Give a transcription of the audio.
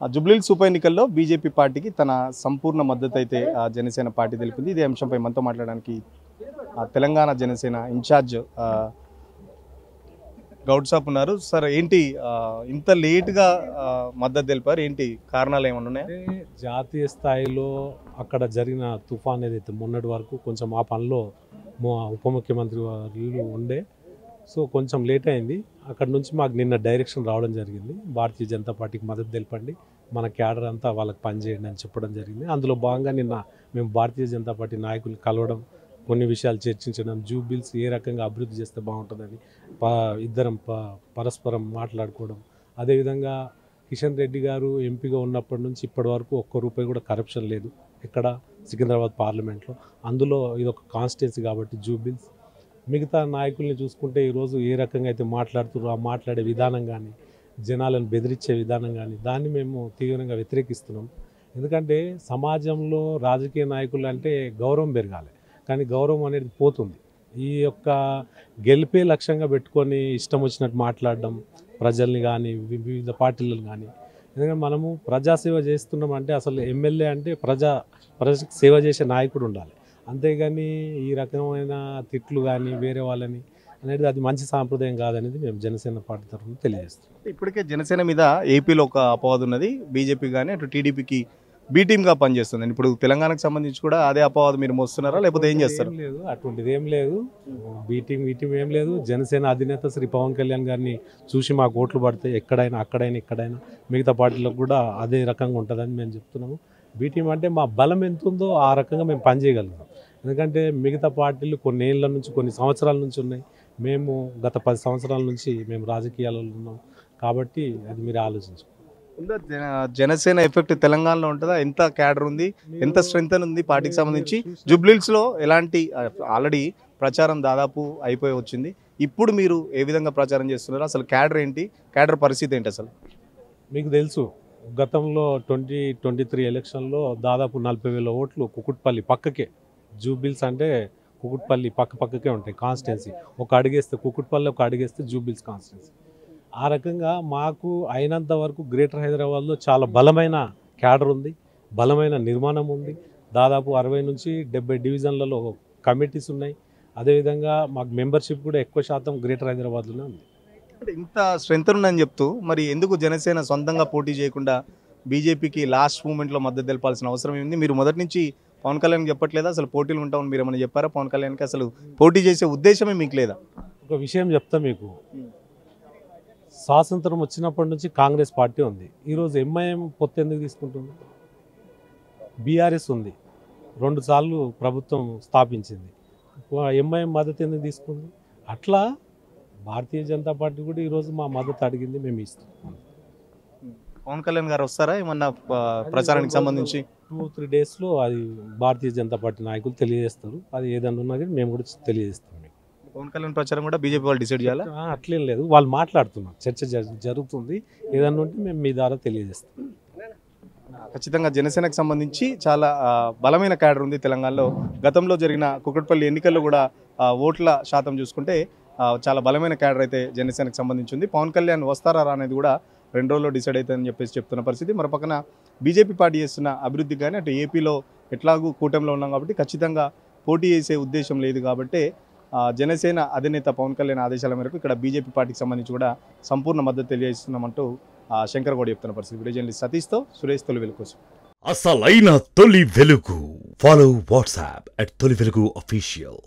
జూబ్లీహిల్స్ ఉప ఎన్నికల్లో బీజేపీ పార్టీకి తన సంపూర్ణ మద్దతు అయితే జనసేన పార్టీ తెలిపింది. ఇదే అంశంపై మనతో మాట్లాడడానికి తెలంగాణ జనసేన ఇన్ఛార్జ్ గౌడ్ సాబ్ ఉన్నారు. సార్, ఏంటి ఇంత లేట్గా మద్దతు తెలిపారు? ఏంటి కారణాలు ఏమన్నా ఉన్నాయా? జాతీయ స్థాయిలో అక్కడ జరిగిన తుఫాన్ ఏదైతే మొన్నటి వరకు కొంచెం ఆ పనిలో ఉప ముఖ్యమంత్రి వారు ఉండే, సో కొంచెం లేట్ అయింది. అక్కడ నుంచి మాకు నిన్న డైరెక్షన్ రావడం జరిగింది. భారతీయ జనతా పార్టీకి మద్దతు తెలపండి, మన క్యాడర్ అంతా వాళ్ళకి పనిచేయండి అని చెప్పడం జరిగింది. అందులో భాగంగా నిన్న మేము భారతీయ జనతా పార్టీ నాయకులు కలవడం, కొన్ని విషయాలు చర్చించడం, జూబ్లీహిల్స్ ఏ రకంగా అభివృద్ధి చేస్తే బాగుంటుందని ఇద్దరం పరస్పరం మాట్లాడుకోవడం. అదేవిధంగా కిషన్ రెడ్డి గారు ఎంపీగా ఉన్నప్పటి నుంచి ఇప్పటి వరకు ఒక్క రూపాయి కూడా కరప్షన్ లేదు ఇక్కడ సికింద్రాబాద్ పార్లమెంట్లో. అందులో ఇది ఒక కాన్స్టిట్యున్సీ కాబట్టి జూబ్లీహిల్స్. మిగతా నాయకుల్ని చూసుకుంటే ఈరోజు ఏ రకంగా అయితే మాట్లాడుతున్నారో ఆ మాట్లాడే విధానం కానీ, జనాలను బెదిరించే విధానం కానీ, దాన్ని మేము తీవ్రంగా వ్యతిరేకిస్తున్నాం. ఎందుకంటే సమాజంలో రాజకీయ నాయకులు అంటే గౌరవం పెరగాలి, కానీ గౌరవం అనేది పోతుంది. ఈ యొక్క గెలిపే లక్ష్యంగా పెట్టుకొని ఇష్టం వచ్చినట్టు మాట్లాడడం ప్రజల్ని కానీ, వివిధ పార్టీలను కానీ. ఎందుకంటే మనము ప్రజాసేవ చేస్తున్నాం అంటే అసలు ఎమ్మెల్యే అంటే ప్రజలకు సేవ చేసే నాయకుడు ఉండాలి. అంతేగాని ఈ రకమైన తిట్లు కానీ వేరే వాళ్ళని అనేది అది మంచి సాంప్రదాయం కాదనేది మేము జనసేన పార్టీ తరఫున తెలియజేస్తాం. ఇప్పటికే జనసేన మీద ఏపీలో ఒక అపవాదు ఉన్నది. బీజేపీ కానీ అటు టీడీపీకి బీ టీమ్గా పనిచేస్తుంది. ఇప్పుడు తెలంగాణకు సంబంధించి కూడా అదే అపవాదు మీరు మోస్తున్నారా, లేకపోతే ఏం చేస్తారు? లేదు, అటువంటిది ఏం లేదు. బీటీం ఏం లేదు. జనసేన అధినేత శ్రీ పవన్ కళ్యాణ్ గారిని చూసి మాకు ఓట్లు పడితే ఎక్కడైనా ఇక్కడైనా మిగతా పార్టీలకు కూడా అదే రకంగా ఉంటుందని మేము చెప్తున్నాము. బీటీం అంటే మా బలం ఎంత ఉందో ఆ రకంగా మేము పనిచేయగలుగుతాం. ఎందుకంటే మిగతా పార్టీలు కొన్ని ఏళ్ళ నుంచి, కొన్ని సంవత్సరాల నుంచి ఉన్నాయి. మేము గత 10 సంవత్సరాల నుంచి మేము రాజకీయాలలో ఉన్నాం కాబట్టి అది మీరు ఆలోచించు. జనసేన ఎఫెక్ట్ తెలంగాణలో ఉంటుందా? ఎంత క్యాడర్ ఉంది, ఎంత స్ట్రెంగ్త్ ఉంది పార్టీకి సంబంధించి? జూబ్లీహిల్స్లో ఎలాంటి ఆల్రెడీ ప్రచారం దాదాపు అయిపోయి వచ్చింది. ఇప్పుడు మీరు ఏ విధంగా ప్రచారం చేస్తున్నారు? అసలు క్యాడర్ ఏంటి, క్యాడర్ పరిస్థితి ఏంటి అసలు? మీకు తెలుసు, గతంలో 2023 ఎలక్షన్లో దాదాపు 40,000 ఓట్లు కుకుట్పల్లి పక్కకే. జూబ్లీహిల్స్ అంటే కుకుట్పల్లి పక్కకే ఉంటాయి కాన్స్టిట్యున్సీ. ఒక అడిగేస్తే కుకుట్పల్లి, ఒక అడిగేస్తే జూబ్లీహిల్స్ కాన్స్టిట్యున్సీ. ఆ రకంగా మాకు అయినంత వరకు గ్రేటర్ హైదరాబాద్లో చాలా బలమైన క్యాడర్ ఉంది, బలమైన నిర్మాణం ఉంది. దాదాపు 60 నుంచి 70 డివిజన్లలో కమిటీస్ ఉన్నాయి. అదేవిధంగా మాకు మెంబర్షిప్ కూడా ఎక్కువ శాతం గ్రేటర్ హైదరాబాద్లోనే ఉంది. ఇంత స్ట్రెంత్ ఉందని చెప్తూ మరి ఎందుకు జనసేన సొంతంగా పోటీ చేయకుండా బీజేపీకి లాస్ట్ మూమెంట్లో మద్దతు తెలపాల్సిన అవసరం ఏముంది? మీరు మొదటి నుంచి పవన్ కళ్యాణ్ చెప్పట్లేదా అసలు పోటీలు ఉంటామని? మీరు ఏమైనా చెప్పారా పవన్ కళ్యాణ్కి? అసలు పోటీ చేసే ఉద్దేశమే మీకు లేదా? ఒక విషయం చెప్తా మీకు, స్వాతంత్రం వచ్చినప్పటి నుంచి కాంగ్రెస్ పార్టీ ఉంది. ఈరోజు ఎంఐఎం పొత్తు ఎందుకు తీసుకుంటుంది? బీఆర్ఎస్ ఉంది, 2 సార్లు ప్రభుత్వం స్థాపించింది. ఎంఐఎం మద్దతు ఎందుకు తీసుకుంది? అట్లా భారతీయ జనతా పార్టీ కూడా ఈరోజు మా మద్దతు అడిగింది, మేము ఇస్తాం. పవన్ కళ్యాణ్ గారు వస్తారా ఏమన్నా ప్రచారానికి సంబంధించి? 2-3 డేస్లో అది భారతీయ జనతా పార్టీ నాయకులు తెలియజేస్తారు. అది ఏదన్నా ఉన్నా కానీ మేము కూడా తెలియజేస్తాం. పవన్ కళ్యాణ్ ప్రచారం కూడా బీజేపీ వాళ్ళు డిసైడ్ చేయాలా? అట్లేం లేదు, వాళ్ళు మాట్లాడుతున్నారు, చర్చ జరుగుతుంది. ఏదన్నా ఉంటే మేము మీ ద్వారా తెలియజేస్తాం. ఖచ్చితంగా జనసేనకు సంబంధించి చాలా బలమైన క్యాడర్ ఉంది తెలంగాణలో. గతంలో జరిగిన కుకట్పల్లి ఎన్నికల్లో కూడా ఓట్ల శాతం చూసుకుంటే చాలా బలమైన క్యాడర్ అయితే జనసేనకు సంబంధించి ఉంది. పవన్ కళ్యాణ్ వస్తారా అనేది కూడా 2 రోజుల్లో డిసైడ్ అవుతుందని చెప్పేసి చెప్తున్న పరిస్థితి. మరో పక్కన బీజేపీ పార్టీ చేస్తున్న అభివృద్ధి కానీ అటు ఏపీలో ఎట్లాగూ కూటమిలో ఉన్నాం కాబట్టి ఖచ్చితంగా పోటీ చేసే ఉద్దేశం లేదు కాబట్టి జనసేన అధినేత పవన్ కళ్యాణ్ ఆదేశాల మేరకు ఇక్కడ బీజేపీ పార్టీకి సంబంధించి కూడా సంపూర్ణ మద్దతు తెలియజేస్తున్నామంటూ శంకర్ గౌడ్ చెప్తున్న పరిస్థితి. వీడియో జర్నలిస్ట్ సతీష్తో సురేష్, తొలి వెలుగు కోసం. అసలైన తొలి వెలుగు. ఫాలో వాట్సాప్ @తొలి వెలుగు అఫీషియల్.